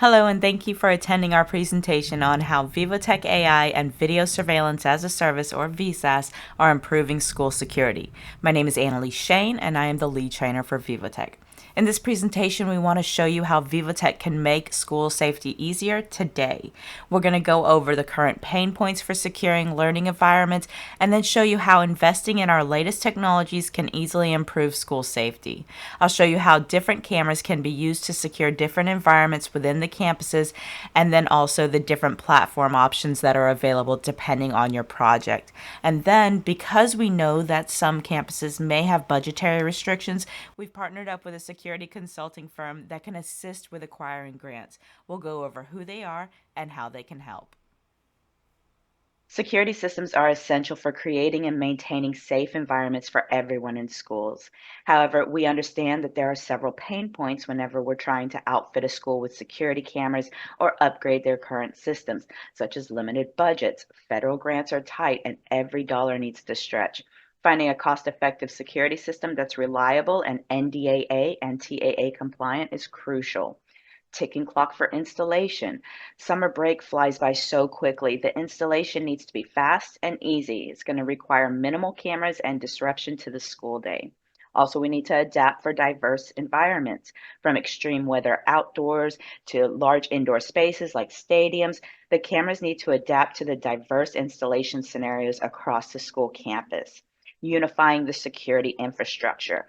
Hello, and thank you for attending our presentation on how VIVOTEK AI and Video Surveillance as a Service, or VSaaS, are improving school security. My name is Annalise Shane, and I am the lead trainer for VIVOTEK. In this presentation, we want to show you how VIVOTEK can make school safety easier today. We're going to go over the current pain points for securing learning environments, and then show you how investing in our latest technologies can easily improve school safety. I'll show you how different cameras can be used to secure different environments within the campuses, and then also the different platform options that are available depending on your project. And then, because we know that some campuses may have budgetary restrictions, we've partnered up with a security consulting firm that can assist with acquiring grants. We'll go over who they are and how they can help. Security systems are essential for creating and maintaining safe environments for everyone in schools. However, we understand that there are several pain points whenever we're trying to outfit a school with security cameras or upgrade their current systems, such as limited budgets. Federal grants are tight and every dollar needs to stretch. Finding a cost-effective security system that's reliable and NDAA and TAA compliant is crucial. Ticking clock for installation. Summer break flies by so quickly. The installation needs to be fast and easy. It's going to require minimal cameras and disruption to the school day. Also, we need to adapt for diverse environments, from extreme weather outdoors to large indoor spaces like stadiums. The cameras need to adapt to the diverse installation scenarios across the school campus. Unifying the security infrastructure.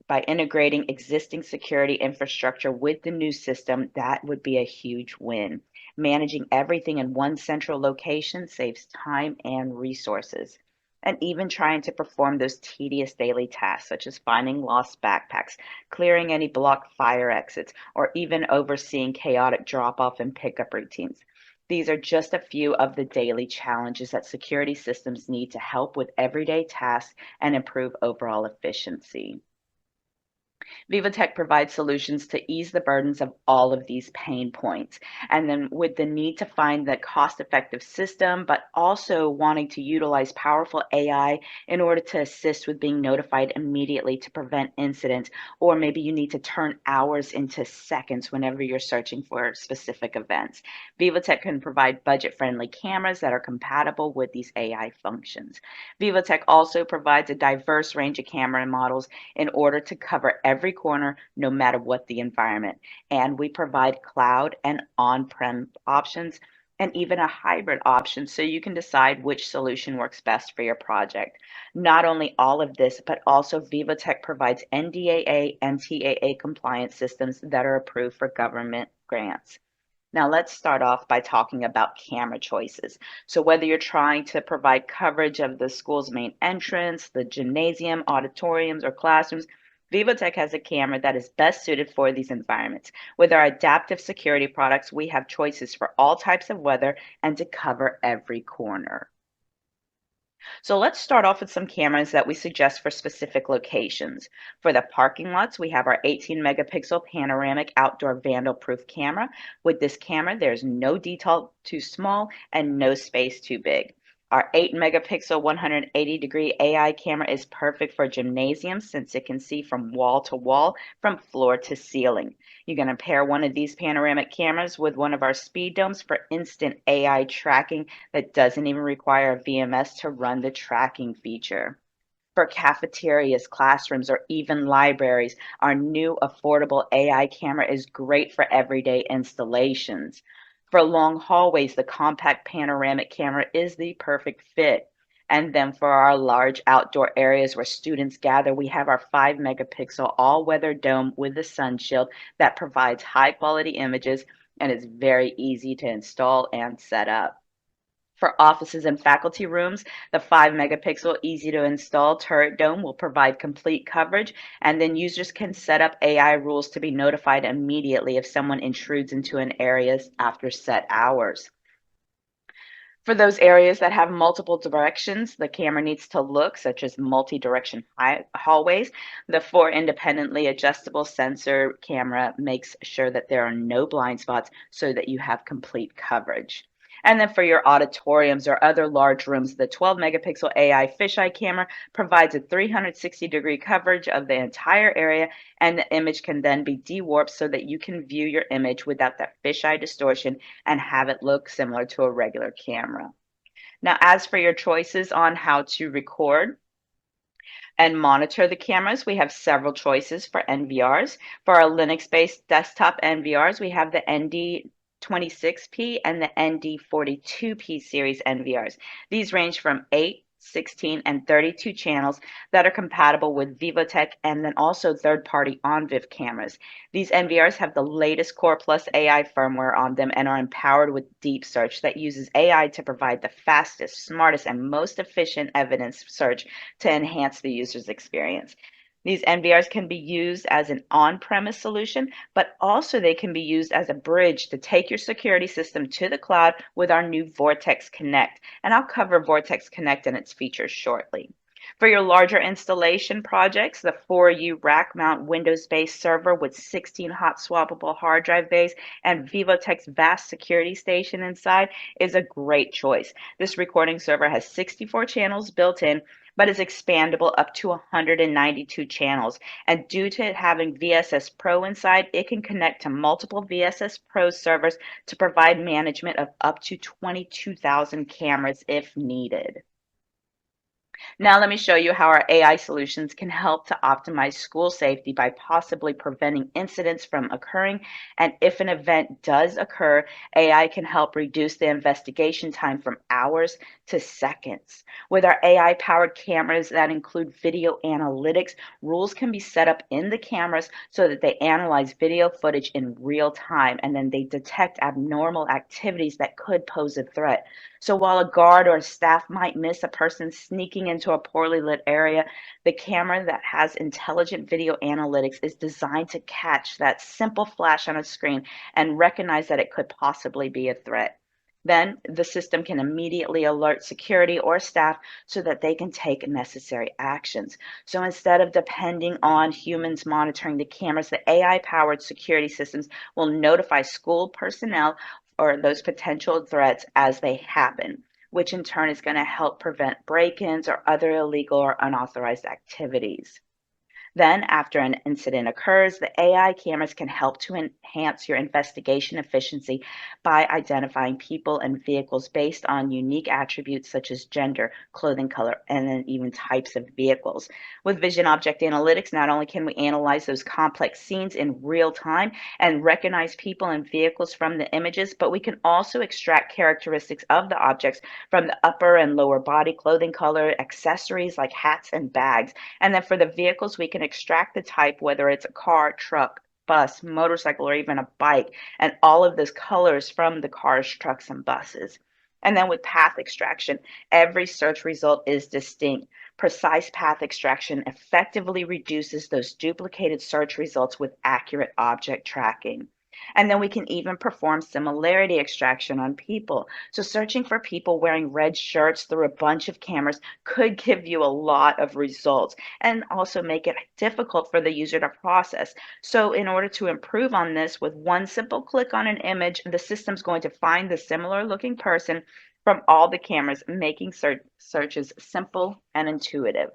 By integrating existing security infrastructure with the new system, that would be a huge win. Managing everything in one central location saves time and resources. And even trying to perform those tedious daily tasks, such as finding lost backpacks, clearing any blocked fire exits, or even overseeing chaotic drop off and pickup routines. These are just a few of the daily challenges that security systems need to help with everyday tasks and improve overall efficiency. VivaTech provides solutions to ease the burdens of all of these pain points. And then with the need to find the cost-effective system, but also wanting to utilize powerful AI in order to assist with being notified immediately to prevent incidents, or maybe you need to turn hours into seconds whenever you're searching for specific events. VivaTech can provide budget-friendly cameras that are compatible with these AI functions. VivaTech also provides a diverse range of camera models in order to cover every corner, no matter what the environment. And we provide cloud and on-prem options and even a hybrid option so you can decide which solution works best for your project. Not only all of this, but also VivoTech provides NDAA and TAA compliance systems that are approved for government grants. Now, let's start off by talking about camera choices. So, whether you're trying to provide coverage of the school's main entrance, the gymnasium, auditoriums, or classrooms, VivoTech has a camera that is best suited for these environments. With our adaptive security products, we have choices for all types of weather and to cover every corner. So let's start off with some cameras that we suggest for specific locations. For the parking lots, we have our 18 megapixel panoramic outdoor vandal proof camera. With this camera, there's no detail too small and no space too big. Our 8 megapixel 180-degree AI camera is perfect for gymnasiums since it can see from wall to wall, from floor to ceiling. You're going to pair one of these panoramic cameras with one of our speed domes for instant AI tracking that doesn't even require a VMS to run the tracking feature. For cafeterias, classrooms, or even libraries, our new affordable AI camera is great for everyday installations. For long hallways, the compact panoramic camera is the perfect fit. And then for our large outdoor areas where students gather, we have our 5 megapixel all weather dome with the sun shield that provides high quality images and is very easy to install and set up. For offices and faculty rooms, the 5 megapixel easy to install turret dome will provide complete coverage, and then users can set up AI rules to be notified immediately if someone intrudes into an area after set hours. For those areas that have multiple directions the camera needs to look, such as multi-direction hallways, the 4 independently adjustable sensor camera makes sure that there are no blind spots so that you have complete coverage. And then for your auditoriums or other large rooms, the 12 megapixel AI fisheye camera provides a 360-degree coverage of the entire area, and the image can then be de-warped so that you can view your image without that fisheye distortion and have it look similar to a regular camera. Now, as for your choices on how to record and monitor the cameras, we have several choices for NVRs. For our Linux-based desktop NVRs, we have the ND26P and the ND42P series NVRs. These range from 8, 16, and 32 channels that are compatible with VIVOTEK and then also third-party OnViv cameras. These NVRs have the latest Core Plus AI firmware on them and are empowered with deep search that uses AI to provide the fastest, smartest, and most efficient evidence search to enhance the user's experience. These NVRs can be used as an on-premise solution, but also they can be used as a bridge to take your security system to the cloud with our new Vortex Connect. And I'll cover Vortex Connect and its features shortly. For your larger installation projects, the 4U rack mount Windows-based server with 16 hot swappable hard drive bays and VIVOTEK's vast security station inside is a great choice. This recording server has 64 channels built in, but is expandable up to 192 channels. And due to it having VSS Pro inside, it can connect to multiple VSS Pro servers to provide management of up to 22,000 cameras if needed. Now let me show you how our AI solutions can help to optimize school safety by possibly preventing incidents from occurring. And if an event does occur, AI can help reduce the investigation time from hours to seconds. With our AI-powered cameras that include video analytics, rules can be set up in the cameras so that they analyze video footage in real time and then they detect abnormal activities that could pose a threat. So while a guard or staff might miss a person sneaking into a poorly lit area, the camera that has intelligent video analytics is designed to catch that simple flash on a screen and recognize that it could possibly be a threat. Then the system can immediately alert security or staff so that they can take necessary actions. So instead of depending on humans monitoring the cameras, the AI-powered security systems will notify school personnel or those potential threats as they happen, which in turn is going to help prevent break-ins or other illegal or unauthorized activities. Then, after an incident occurs, the AI cameras can help to enhance your investigation efficiency by identifying people and vehicles based on unique attributes such as gender, clothing color, and then even types of vehicles. With vision object analytics, not only can we analyze those complex scenes in real time and recognize people and vehicles from the images, but we can also extract characteristics of the objects from the upper and lower body, clothing color, accessories like hats and bags. And then for the vehicles, we can extract the type, whether it's a car, truck, bus, motorcycle, or even a bike, and all of those colors from the cars, trucks, and buses. And then with path extraction, every search result is distinct. Precise path extraction effectively reduces those duplicated search results with accurate object tracking. And then we can even perform similarity extraction on people. So searching for people wearing red shirts through a bunch of cameras could give you a lot of results and also make it difficult for the user to process. So in order to improve on this, with one simple click on an image, the system's going to find the similar looking person from all the cameras, making searches simple and intuitive.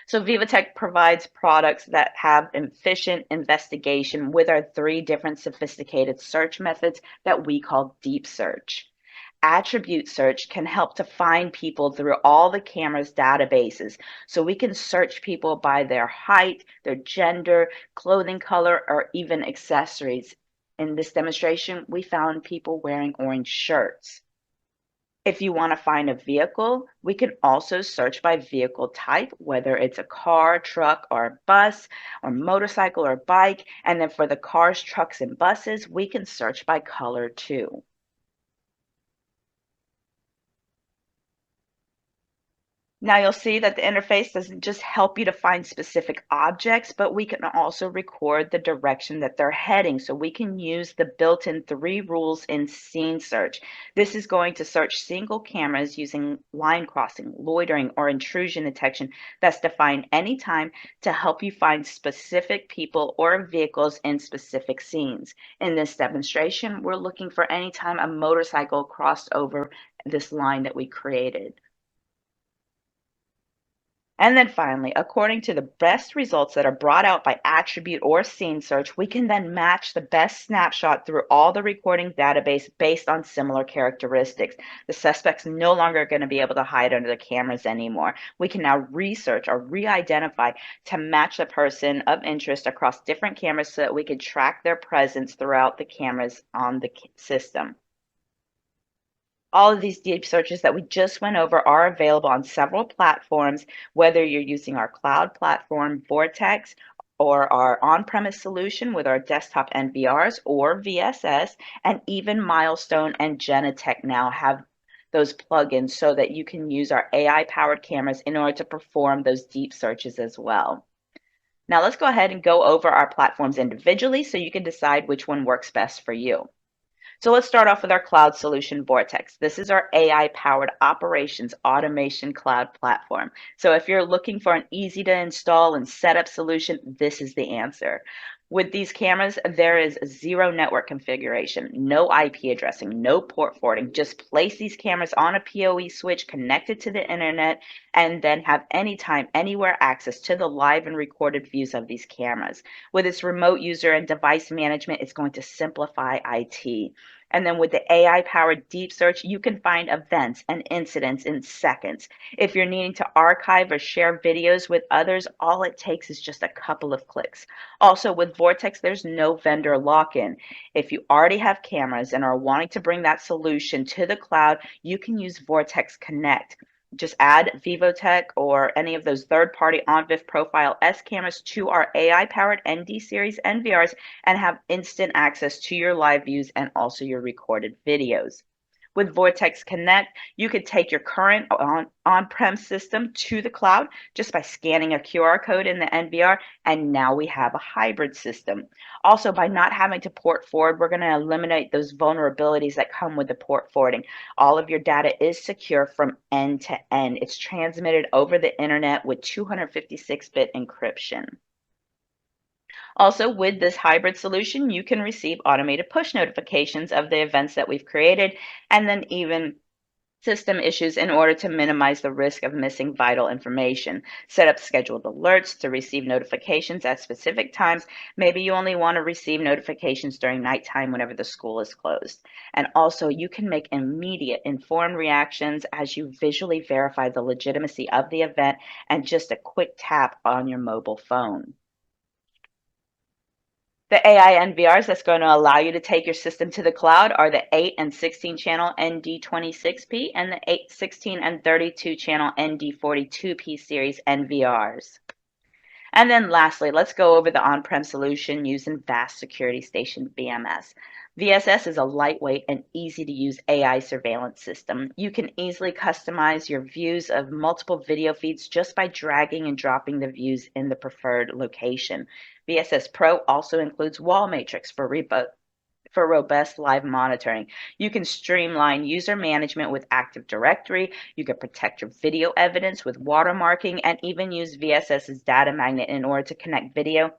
So VivaTech provides products that have efficient investigation with our three different sophisticated search methods that we call deep search. Attribute search can help to find people through all the cameras databases. So we can search people by their height, their gender, clothing color, or even accessories. In this demonstration, we found people wearing orange shirts. If you want to find a vehicle, we can also search by vehicle type, whether it's a car, truck, or bus, or motorcycle or bike. And then for the cars, trucks, and buses, we can search by color too. Now you'll see that the interface doesn't just help you to find specific objects, but we can also record the direction that they're heading. So we can use the built-in 3 rules in scene search. This is going to search single cameras using line crossing, loitering, or intrusion detection that's defined anytime to help you find specific people or vehicles in specific scenes. In this demonstration, we're looking for anytime a motorcycle crossed over this line that we created. And then finally, according to the best results that are brought out by attribute or scene search, we can then match the best snapshot through all the recording database based on similar characteristics. The suspect's no longer going to be able to hide under the cameras anymore. We can now research or re-identify to match the person of interest across different cameras so that we can track their presence throughout the cameras on the system. All of these deep searches that we just went over are available on several platforms, whether you're using our cloud platform, VORTEX, or our on-premise solution with our desktop NVRs or VSS, and even Milestone and Genetec now have those plugins so that you can use our AI-powered cameras in order to perform those deep searches as well. Now let's go ahead and go over our platforms individually so you can decide which one works best for you. So let's start off with our cloud solution, VORTEX. This is our AI-powered operations automation cloud platform. So if you're looking for an easy to install and set up solution, this is the answer. With these cameras, there is zero network configuration, no IP addressing, no port forwarding. Just place these cameras on a PoE switch connected to the internet and then have anytime, anywhere access to the live and recorded views of these cameras. With its remote user and device management, it's going to simplify IT. And then with the AI powered deep search, you can find events and incidents in seconds. If you're needing to archive or share videos with others, all it takes is just a couple of clicks. Also, with VORTEX, there's no vendor lock in. If you already have cameras and are wanting to bring that solution to the cloud, you can use VORTEX Connect. Just add VIVOTEK or any of those third-party OnVIF Profile S cameras to our AI-powered ND series NVRs and have instant access to your live views and also your recorded videos. With VORTEX Connect, you could take your current on-prem system to the cloud just by scanning a QR code in the NVR, and now we have a hybrid system. Also, by not having to port forward, we're going to eliminate those vulnerabilities that come with the port forwarding. All of your data is secure from end to end. It's transmitted over the internet with 256-bit encryption. Also, with this hybrid solution, you can receive automated push notifications of the events that we've created, and then even system issues in order to minimize the risk of missing vital information. Set up scheduled alerts to receive notifications at specific times. Maybe you only want to receive notifications during nighttime whenever the school is closed. And also, you can make immediate informed reactions as you visually verify the legitimacy of the event and just a quick tap on your mobile phone. The AI NVRs that's going to allow you to take your system to the cloud are the 8 and 16 channel ND26P and the 8, 16, and 32 channel ND42P series NVRs. And then lastly, let's go over the on-prem solution using VAST Security Station VMS. VSS is a lightweight and easy to use AI surveillance system. You can easily customize your views of multiple video feeds just by dragging and dropping the views in the preferred location. VSS Pro also includes wall matrix for robust live monitoring. You can streamline user management with Active Directory. You can protect your video evidence with watermarking and even use VSS's data magnet in order to connect video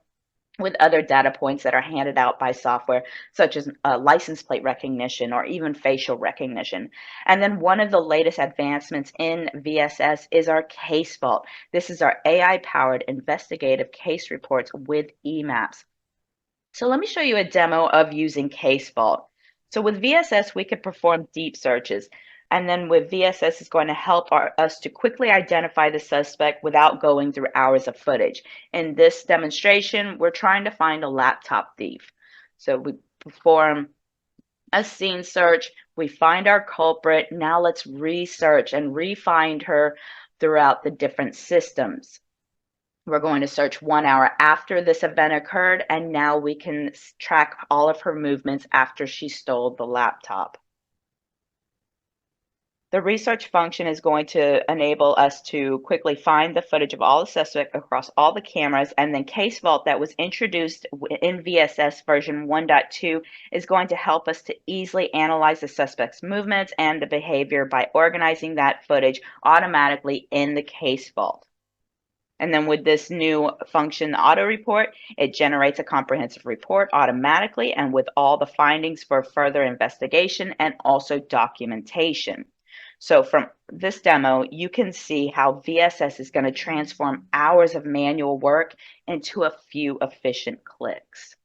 with other data points that are handed out by software, such as license plate recognition or even facial recognition. And then one of the latest advancements in VSS is our Case Vault. This is our AI-powered investigative case reports with eMaps. So let me show you a demo of using Case Vault. So with VSS, we could perform deep searches. And then with VSS, it's going to help us to quickly identify the suspect without going through hours of footage. In this demonstration, we're trying to find a laptop thief. So we perform a scene search, we find our culprit. Now let's research and re-find her throughout the different systems. We're going to search 1 hour after this event occurred, and now we can track all of her movements after she stole the laptop. The research function is going to enable us to quickly find the footage of all the suspects across all the cameras, and then Case Vault that was introduced in VSS version 1.2 is going to help us to easily analyze the suspect's movements and the behavior by organizing that footage automatically in the Case Vault. And then with this new function, auto report, it generates a comprehensive report automatically and with all the findings for further investigation and also documentation. So from this demo, you can see how VSS is going to transform hours of manual work into a few efficient clicks.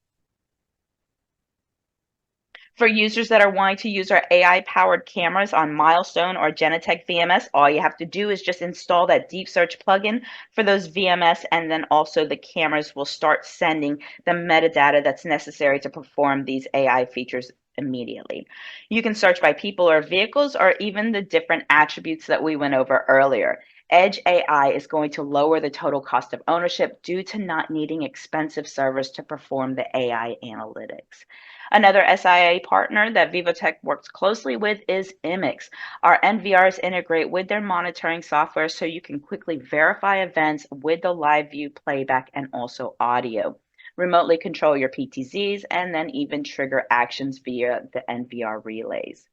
For users that are wanting to use our AI-powered cameras on Milestone or Genetec VMS, all you have to do is just install that Deep Search plugin for those VMS, and then also the cameras will start sending the metadata that's necessary to perform these AI features immediately. You can search by people or vehicles or even the different attributes that we went over earlier. Edge AI is going to lower the total cost of ownership due to not needing expensive servers to perform the AI analytics. Another SIA partner that VIVOTEK works closely with is Imix. Our NVRs integrate with their monitoring software so you can quickly verify events with the live view playback and also audio. Remotely control your PTZs and then even trigger actions via the NVR relays.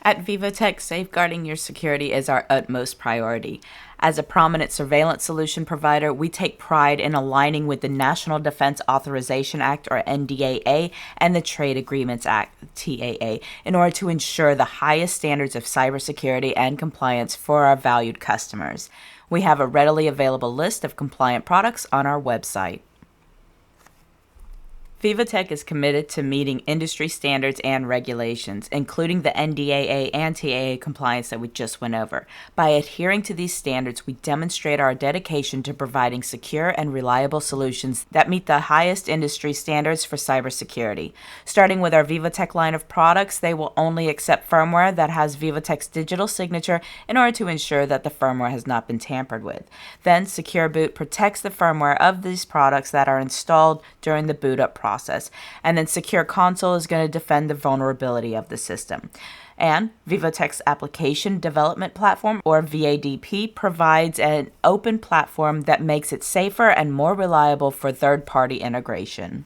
At VIVOTEK, safeguarding your security is our utmost priority. As a prominent surveillance solution provider, we take pride in aligning with the National Defense Authorization Act, or NDAA, and the Trade Agreements Act, TAA, in order to ensure the highest standards of cybersecurity and compliance for our valued customers. We have a readily available list of compliant products on our website. VIVOTEK is committed to meeting industry standards and regulations, including the NDAA and TAA compliance that we just went over. By adhering to these standards, we demonstrate our dedication to providing secure and reliable solutions that meet the highest industry standards for cybersecurity. Starting with our VIVOTEK line of products, they will only accept firmware that has VIVOTEK's digital signature in order to ensure that the firmware has not been tampered with. Then, Secure Boot protects the firmware of these products that are installed during the boot up process. And then Secure Console is going to defend the vulnerability of the system. And VIVOTEK's application development platform, or VADP, provides an open platform that makes it safer and more reliable for third-party integration.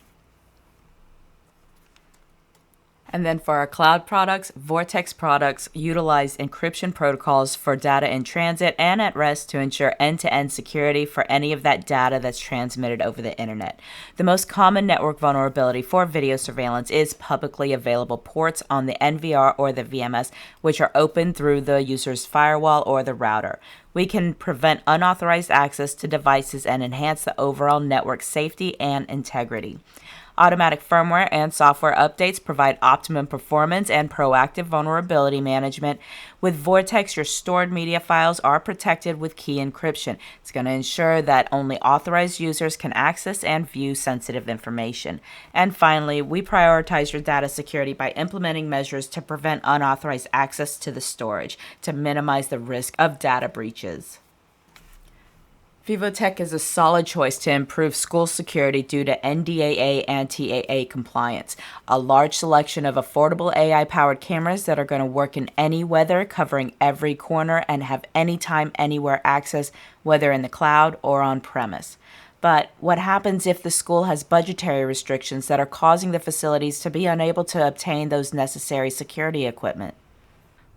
And then for our cloud products, Vortex products utilize encryption protocols for data in transit and at rest to ensure end-to-end security for any of that data that's transmitted over the internet. The most common network vulnerability for video surveillance is publicly available ports on the NVR or the VMS, which are open through the user's firewall or the router. We can prevent unauthorized access to devices and enhance the overall network safety and integrity. Automatic firmware and software updates provide optimum performance and proactive vulnerability management. With Vortex, your stored media files are protected with key encryption. It's going to ensure that only authorized users can access and view sensitive information. And finally, we prioritize your data security by implementing measures to prevent unauthorized access to the storage to minimize the risk of data breaches. VIVOTEK is a solid choice to improve school security due to NDAA and TAA compliance. A large selection of affordable AI-powered cameras that are going to work in any weather, covering every corner, and have anytime, anywhere access, whether in the cloud or on premise. But what happens if the school has budgetary restrictions that are causing the facilities to be unable to obtain those necessary security equipment?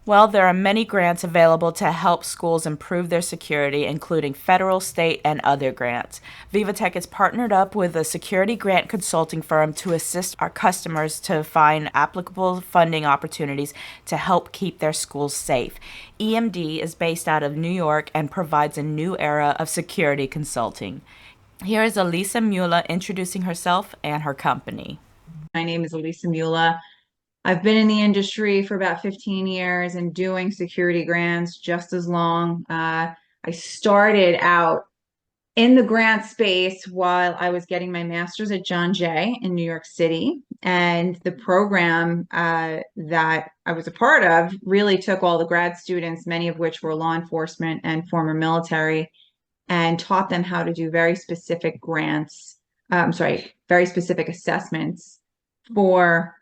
Well, there are many grants available to help schools improve their security, including federal, state, and other grants. VIVOTEK is partnered up with a security grant consulting firm to assist our customers to find applicable funding opportunities to help keep their schools safe. EMD is based out of New York and provides a new era of security consulting. Here is Elisa Mula introducing herself and her company. My name is Elisa Mula. I've been in the industry for about 15 years and doing security grants just as long. I started out in the grant space while I was getting my master's at John Jay in New York City. And the program that I was a part of really took all the grad students, many of which were law enforcement and former military, and taught them how to do very specific grants, very specific assessments for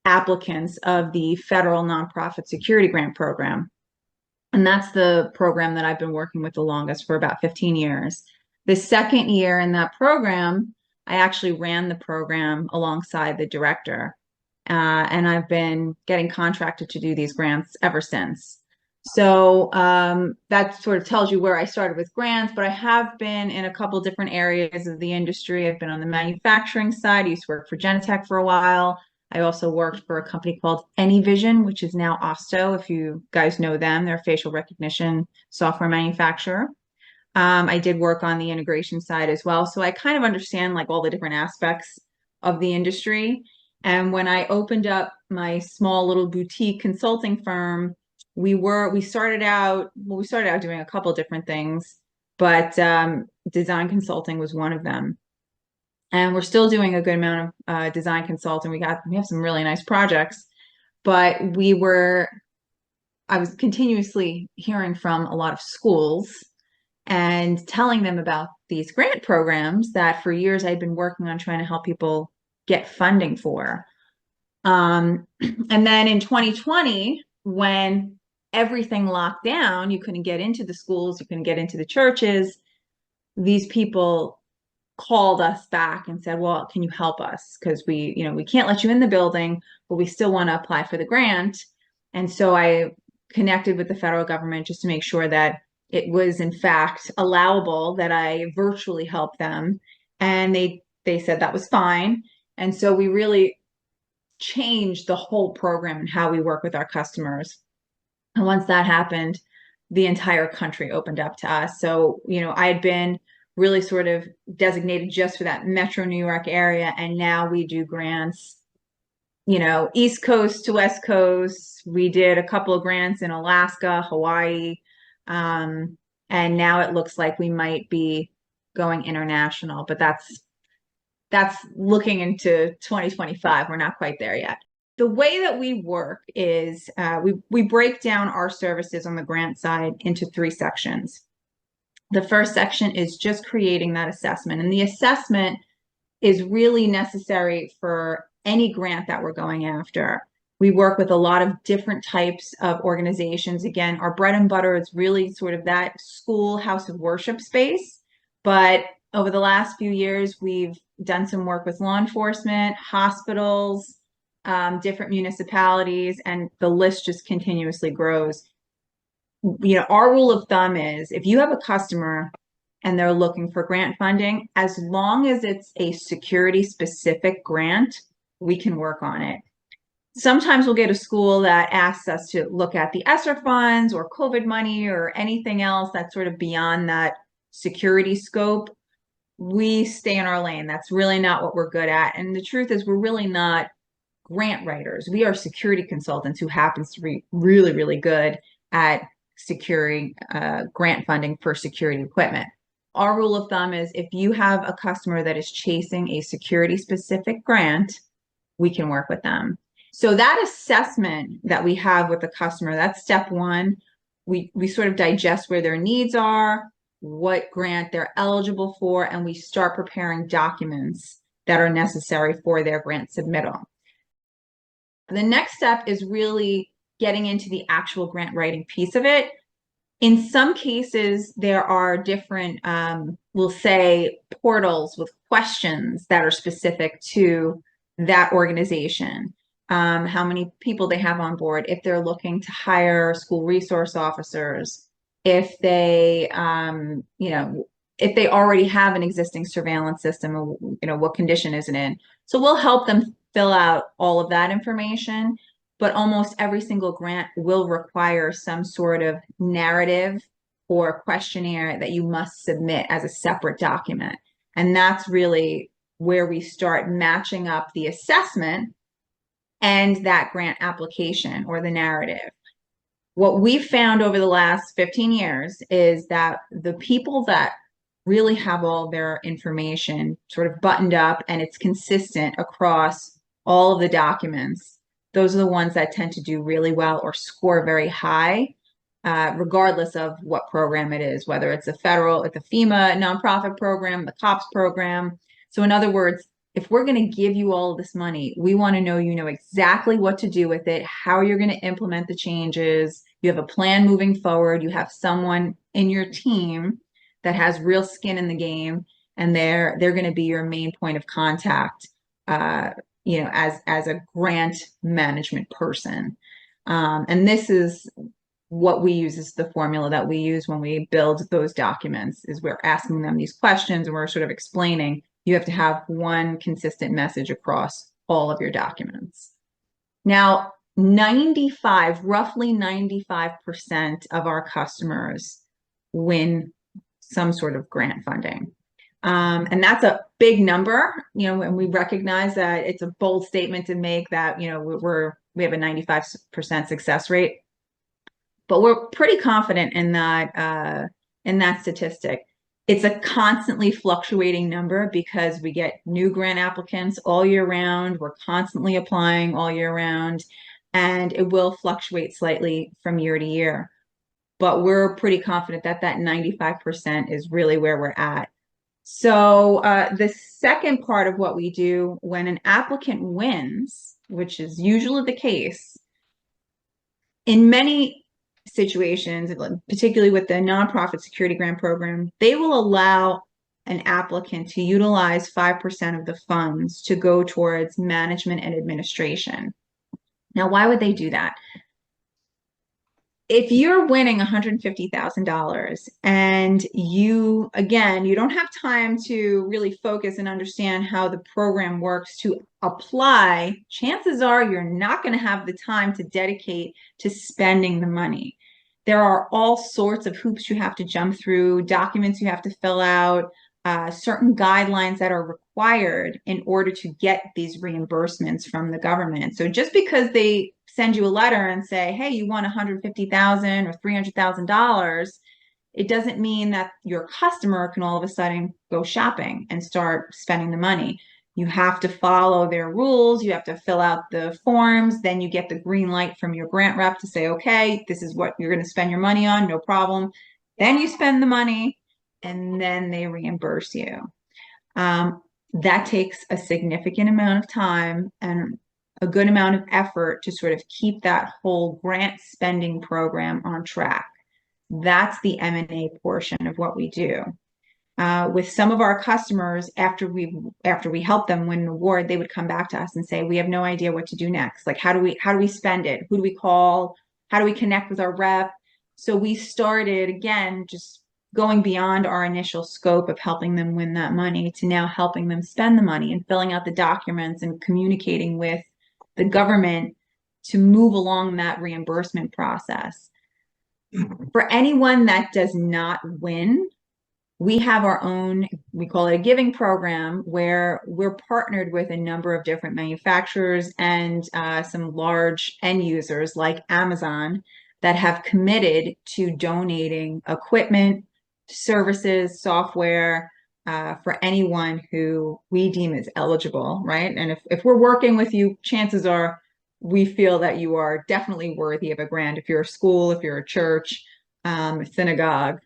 applicants of the federal nonprofit security grant program. And that's the program that I've been working with the longest, for about 15 years. The second year in that program, I actually ran the program alongside the director. And I've been getting contracted to do these grants ever since. So that sort of tells you where I started with grants, but I have been in a couple different areas of the industry. I've been on the manufacturing side. I used to work for Genetech for a while. I also worked for a company called AnyVision, which is now Osto, if you guys know them. They're a facial recognition software manufacturer. I did work on the integration side as well. So I kind of understand like all the different aspects of the industry. And when I opened up my small little boutique consulting firm, we started out doing a couple different things, but design consulting was one of them. And we're still doing a good amount of design consulting. We have some really nice projects, but I was continuously hearing from a lot of schools and telling them about these grant programs that for years I'd been working on trying to help people get funding for. And then in 2020, when everything locked down, you couldn't get into the schools, you couldn't get into the churches, these people called us back and said, well, can you help us? Because we can't let you in the building, but we still want to apply for the grant. And so I connected with the federal government just to make sure that it was in fact allowable that I virtually help them. And they said that was fine. And so we really changed the whole program and how we work with our customers. And once that happened, the entire country opened up to us. So, I had been really sort of designated just for that Metro New York area. And now we do grants, East Coast to West Coast. We did a couple of grants in Alaska, Hawaii. And now it looks like we might be going international, but that's looking into 2025. We're not quite there yet. The way that we work is we break down our services on the grant side into 3 sections. The first section is just creating that assessment. And the assessment is really necessary for any grant that we're going after. We work with a lot of different types of organizations. Again, our bread and butter is really sort of that school house of worship space. But over the last few years, we've done some work with law enforcement, hospitals, different municipalities, and the list just continuously grows. Our rule of thumb is if you have a customer and they're looking for grant funding, as long as it's a security specific grant, we can work on it. Sometimes we'll get a school that asks us to look at the ESSER funds or COVID money or anything else that's sort of beyond that security scope. We stay in our lane. That's really not what we're good at. And the truth is we're really not grant writers. We are security consultants who happens to be really, really good at securing grant funding for security equipment. Our rule of thumb is if you have a customer that is chasing a security specific grant, we can work with them. So that assessment that we have with the customer, that's step 1. We sort of digest where their needs are, what grant they're eligible for, and we start preparing documents that are necessary for their grant submittal. The next step is really getting into the actual grant writing piece of it. In some cases, there are different, we'll say, portals with questions that are specific to that organization. How many people they have on board, if they're looking to hire school resource officers, if they, if they already have an existing surveillance system, what condition is it in? So we'll help them fill out all of that information, but almost every single grant will require some sort of narrative or questionnaire that you must submit as a separate document. And that's really where we start matching up the assessment and that grant application or the narrative. What we've found over the last 15 years is that the people that really have all their information sort of buttoned up and it's consistent across all of the documents, those are the ones that tend to do really well or score very high, regardless of what program it is, whether it's a FEMA nonprofit program, the COPS program. So in other words, if we're going to give you all of this money, we want to know you know exactly what to do with it, how you're going to implement the changes. You have a plan moving forward. You have someone in your team that has real skin in the game, and they're going to be your main point of contact, as a grant management person. And this is what we use, is the formula that we use when we build those documents, is we're asking them these questions and we're sort of explaining you have to have one consistent message across all of your documents. Now, roughly 95% of our customers win some sort of grant funding. And that's a big number, and we recognize that it's a bold statement to make that, we have a 95% success rate, but we're pretty confident in that statistic. It's a constantly fluctuating number because we get new grant applicants all year round. We're constantly applying all year round, and it will fluctuate slightly from year to year. But we're pretty confident that 95% is really where we're at. So the second part of what we do when an applicant wins, which is usually the case, in many situations, particularly with the nonprofit security grant program, they will allow an applicant to utilize 5% of the funds to go towards management and administration. Now, why would they do that? If you're winning $150,000 and you don't have time to really focus and understand how the program works to apply, chances are you're not going to have the time to dedicate to spending the money. There are all sorts of hoops you have to jump through, documents you have to fill out, certain guidelines that are required in order to get these reimbursements from the government. So just because they send you a letter and say, hey, you won $150,000 or $300,000, it doesn't mean that your customer can all of a sudden go shopping and start spending the money. You have to follow their rules. You have to fill out the forms. Then you get the green light from your grant rep to say, okay, this is what you're going to spend your money on, no problem. Then you spend the money, and then they reimburse you. That takes a significant amount of time and a good amount of effort to sort of keep that whole grant spending program on track. That's the M&A portion of what we do. With some of our customers, after we help them win an award, they would come back to us and say, we have no idea what to do next. Like, how do we spend it? Who do we call? How do we connect with our rep? So we started, again, just going beyond our initial scope of helping them win that money to now helping them spend the money and filling out the documents and communicating with the government to move along that reimbursement process. For anyone that does not win, we have our own, we call it a giving program, where we're partnered with a number of different manufacturers and some large end users like Amazon that have committed to donating equipment, services, software for anyone who we deem as eligible, right? And if we're working with you, chances are we feel that you are definitely worthy of a grant. If you're a school, if you're a church, a synagogue,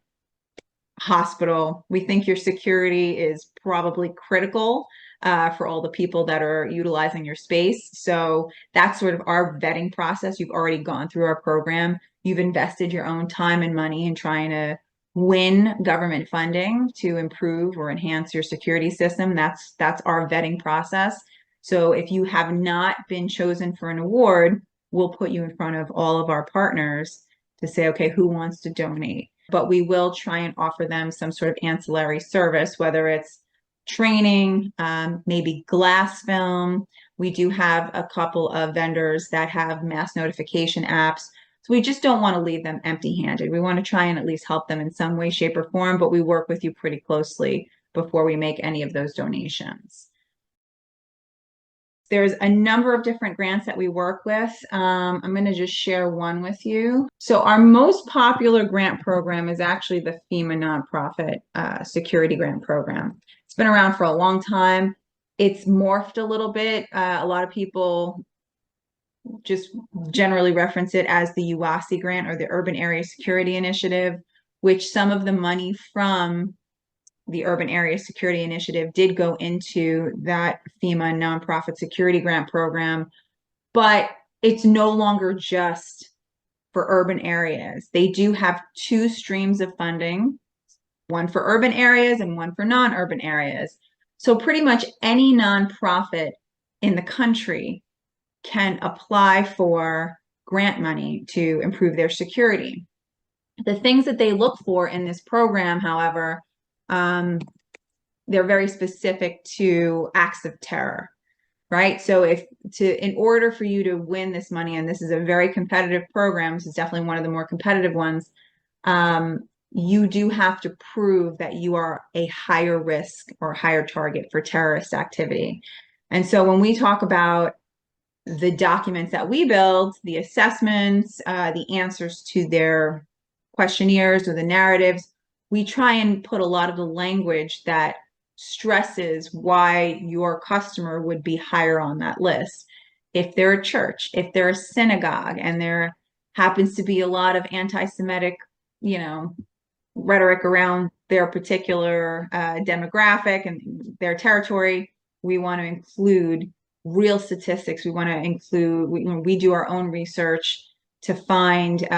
hospital, we think your security is probably critical for all the people that are utilizing your space. So that's sort of our vetting process. You've already gone through our program. You've invested your own time and money in trying to win government funding to improve or enhance your security system. That's our vetting process. So if you have not been chosen for an award, we'll put you in front of all of our partners to say, okay, who wants to donate? But we will try and offer them some sort of ancillary service, whether it's training, maybe glass film. We do have a couple of vendors that have mass notification apps. So we just don't want to leave them empty-handed. We want to try and at least help them in some way, shape, or form, but we work with you pretty closely before we make any of those donations. There's a number of different grants that we work with. I'm going to just share one with you. So our most popular grant program is actually the FEMA nonprofit security grant program. It's been around for a long time. It's morphed a little bit. A lot of people just generally reference it as the UASI grant, or the Urban Area Security Initiative, which some of the money from the Urban Area Security Initiative did go into that FEMA nonprofit security grant program, but it's no longer just for urban areas. They do have two streams of funding, one for urban areas and one for non-urban areas. So pretty much any nonprofit in the country can apply for grant money to improve their security. The things that they look for in this program, however, they're very specific to acts of terror, right? So in order for you to win this money, and this is a very competitive program, this is definitely one of the more competitive ones, you do have to prove that you are a higher risk or higher target for terrorist activity. And so when we talk about the documents that we build, the assessments, the answers to their questionnaires or the narratives, we try and put a lot of the language that stresses why your customer would be higher on that list. If they're a church, if they're a synagogue, and there happens to be a lot of anti-Semitic, rhetoric around their particular demographic and their territory, we want to include real statistics. We want to include, we do our own research to find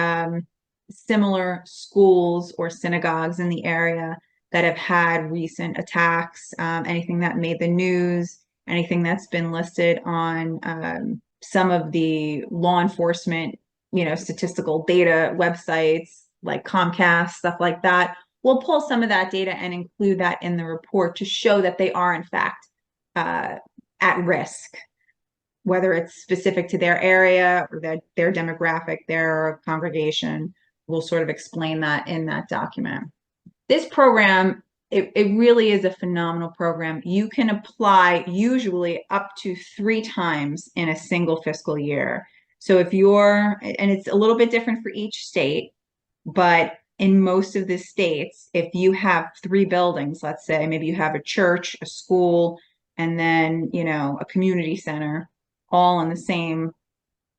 similar schools or synagogues in the area that have had recent attacks, anything that made the news, anything that's been listed on some of the law enforcement, statistical data websites like Comcast, stuff like that. We'll pull some of that data and include that in the report to show that they are in fact at risk, whether it's specific to their area or their demographic, their congregation. We'll sort of explain that in that document. This program, it really is a phenomenal program. You can apply usually up to 3 times in a single fiscal year. So if and it's a little bit different for each state, but in most of the states, if you have 3 buildings, let's say maybe you have a church, a school, and then, a community center, all in the same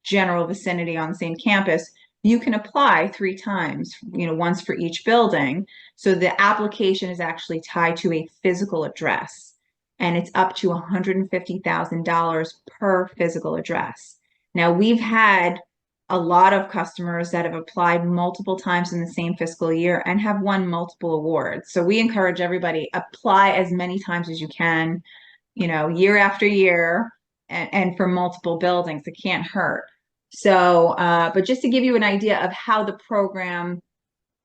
general vicinity on the same campus, you can apply 3 times, once for each building. So the application is actually tied to a physical address, and it's up to $150,000 per physical address. Now, we've had a lot of customers that have applied multiple times in the same fiscal year and have won multiple awards. So we encourage everybody, apply as many times as you can, year after year, and for multiple buildings. It can't hurt. So, but just to give you an idea of how the program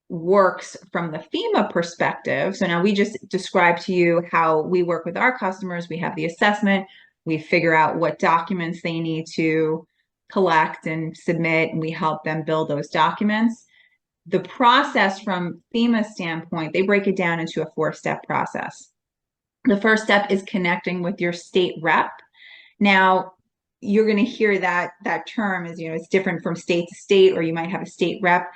works from the FEMA perspective. So now we just described to you how we work with our customers. We have the assessment, we figure out what documents they need to collect and submit, and we help them build those documents. The process from FEMA standpoint, they break it down into a 4-step process. The first step is connecting with your state rep. Now, you're going to hear that term is, it's different from state to state, or you might have a state rep.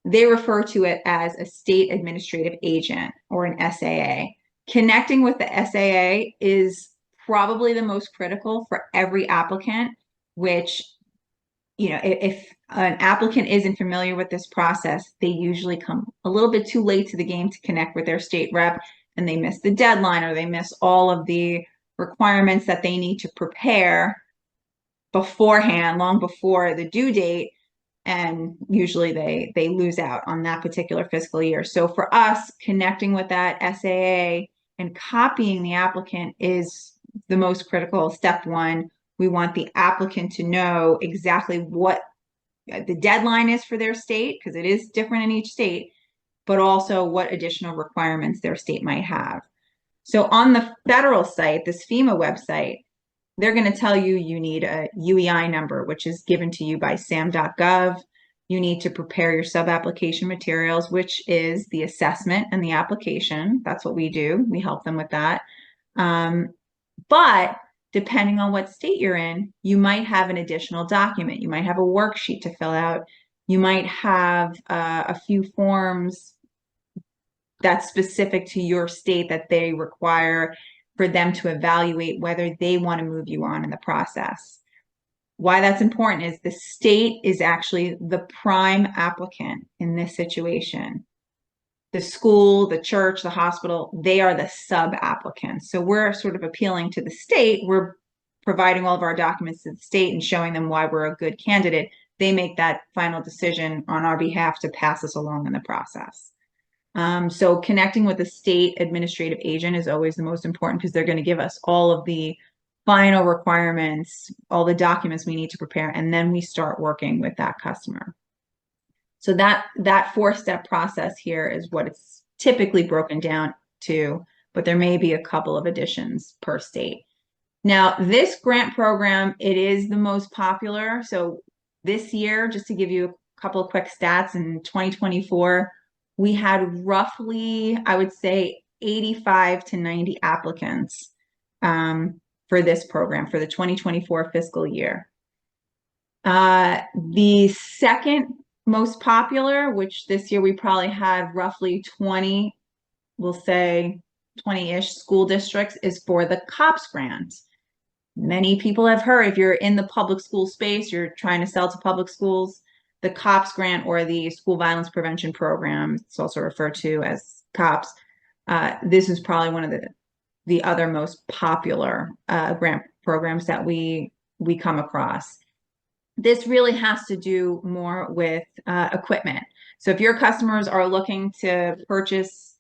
They refer to it as a state administrative agent or an SAA. Connecting with the SAA is probably the most critical for every applicant, which, if an applicant isn't familiar with this process, they usually come a little bit too late to the game to connect with their state rep, and they miss the deadline, or they miss all of the requirements that they need to prepare beforehand, long before the due date, and usually they lose out on that particular fiscal year. So for us, connecting with that SAA and copying the applicant is the most critical. Step 1, we want the applicant to know exactly what the deadline is for their state, because it is different in each state, but also what additional requirements their state might have. So on the federal site, this FEMA website, they're going to tell you you need a UEI number, which is given to you by sam.gov. You need to prepare your sub-application materials, which is the assessment and the application. That's what we do. We help them with that. But depending on what state you're in, you might have an additional document. You might have a worksheet to fill out. You might have a few forms that's specific to your state that they require for them to evaluate whether they want to move you on in the process. Why that's important is the state is actually the prime applicant in this situation. the school, the church, the hospital, they are the sub-applicants. So we're sort of appealing to the state. We're providing all of our documents to the state and showing them why we're a good candidate. They make that final decision on our behalf to pass us along in the process. So connecting with the state administrative agent is always the most important, because they're going to give us all of the final requirements, all the documents we need to prepare, and then we start working with that customer. So that 4-step process here is what it's typically broken down to, but there may be a couple of additions per state. Now, this grant program, it is the most popular. So this year, just to give you a couple of quick stats, in 2024, we had roughly, I would say, 85 to 90 applicants for this program for the 2024 fiscal year. The second most popular, which this year we probably had roughly 20, we'll say 20-ish school districts, is for the COPS grant. Many people have heard, if you're in the public school space, you're trying to sell to public schools, the COPS grant, or the School Violence Prevention Program, it's also referred to as COPS. This is probably one of the other most popular grant programs that we come across. This really has to do more with equipment. So if your customers are looking to purchase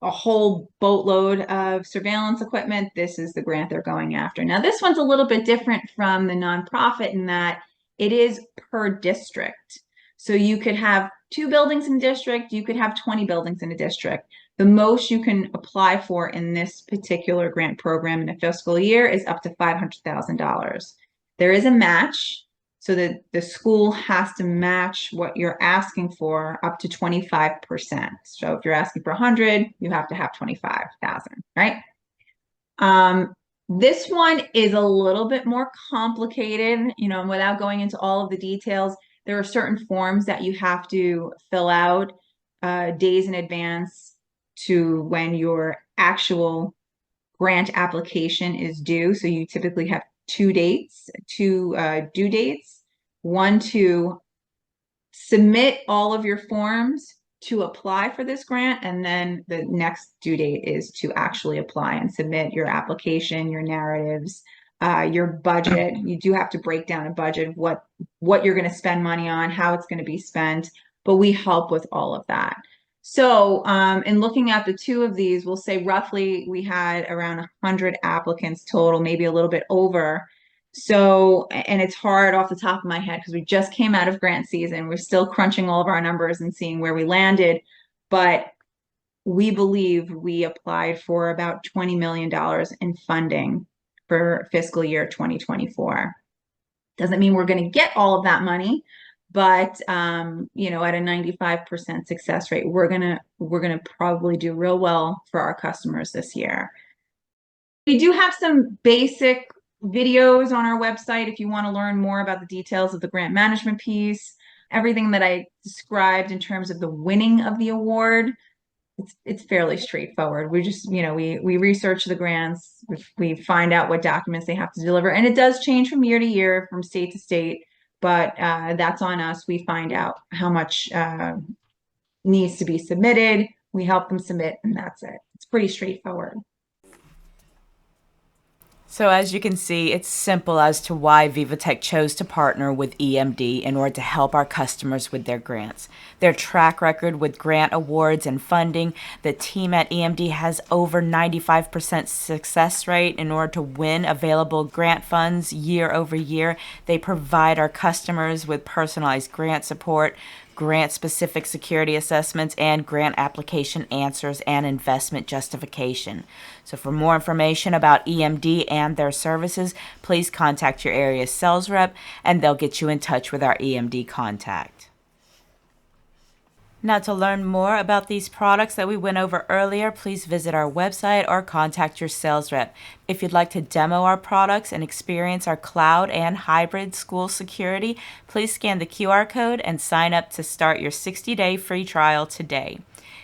a whole boatload of surveillance equipment, this is the grant they're going after. Now, this one's a little bit different from the nonprofit in that it is per district. So you could have 2 buildings in a district, you could have 20 buildings in a district. The most you can apply for in this particular grant program in a fiscal year is up to $500,000. There is a match, so that the school has to match what you're asking for up to 25%. So if you're asking for 100, you have to have 25,000, right? This one is a little bit more complicated, and without going into all of the details, there are certain forms that you have to fill out days in advance to when your actual grant application is due. So you typically have 2 dates, 2 due dates. One, to submit all of your forms to apply for this grant, and then the next due date is to actually apply and submit your application, your narratives, your budget. You do have to break down a budget, what you're going to spend money on, how it's going to be spent, but we help with all of that. So in looking at the 2 of these, we'll say roughly we had around 100 applicants total, maybe a little bit over. So, and it's hard off the top of my head because we just came out of grant season. We're still crunching all of our numbers and seeing where we landed, but we believe we applied for about $20 million in funding for fiscal year 2024. Doesn't mean we're going to get all of that money, but at a 95% success rate, we're gonna probably do real well for our customers this year. We do have some basic videos on our website if you want to learn more about the details of the grant management piece. Everything that I described in terms of the winning of the award, it's fairly straightforward. We just, we research the grants, we find out what documents they have to deliver, and it does change from year to year, from state to state, but that's on us. We find out how much needs to be submitted, we help them submit, and that's it. It's pretty straightforward. So as you can see, it's simple as to why VIVOTEK chose to partner with EMD in order to help our customers with their grants. Their track record with grant awards and funding, the team at EMD has over 95% success rate in order to win available grant funds year over year. They provide our customers with personalized grant support, grant-specific security assessments, and grant application answers and investment justification. So for more information about EMD and their services, please contact your area sales rep and they'll get you in touch with our EMD contact. Now, to learn more about these products that we went over earlier, please visit our website or contact your sales rep. If you'd like to demo our products and experience our cloud and hybrid school security, please scan the QR code and sign up to start your 60-day free trial today.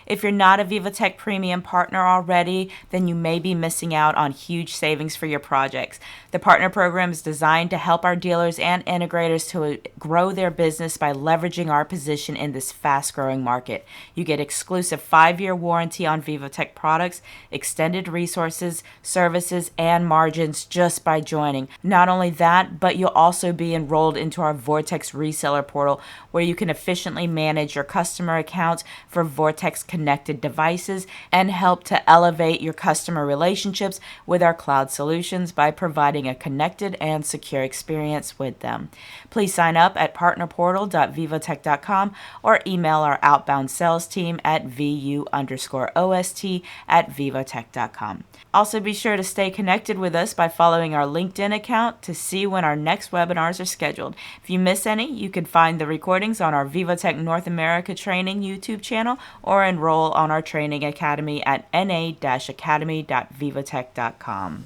If you're not a VIVOTEK Premium partner already, then you may be missing out on huge savings for your projects. The partner program is designed to help our dealers and integrators to grow their business by leveraging our position in this fast-growing market. You get exclusive 5-year warranty on VIVOTEK products, extended resources, services, and margins just by joining. Not only that, but you'll also be enrolled into our Vortex reseller portal, where you can efficiently manage your customer accounts for Vortex connected devices and help to elevate your customer relationships with our cloud solutions by providing a connected and secure experience with them. Please sign up at partnerportal.vivotek.com or email our outbound sales team at vu_ost@vivotek.com. Also, be sure to stay connected with us by following our LinkedIn account to see when our next webinars are scheduled. If you miss any, you can find the recordings on our VIVOTEK North America Training YouTube channel or enroll on our training academy at na-academy.vivotek.com.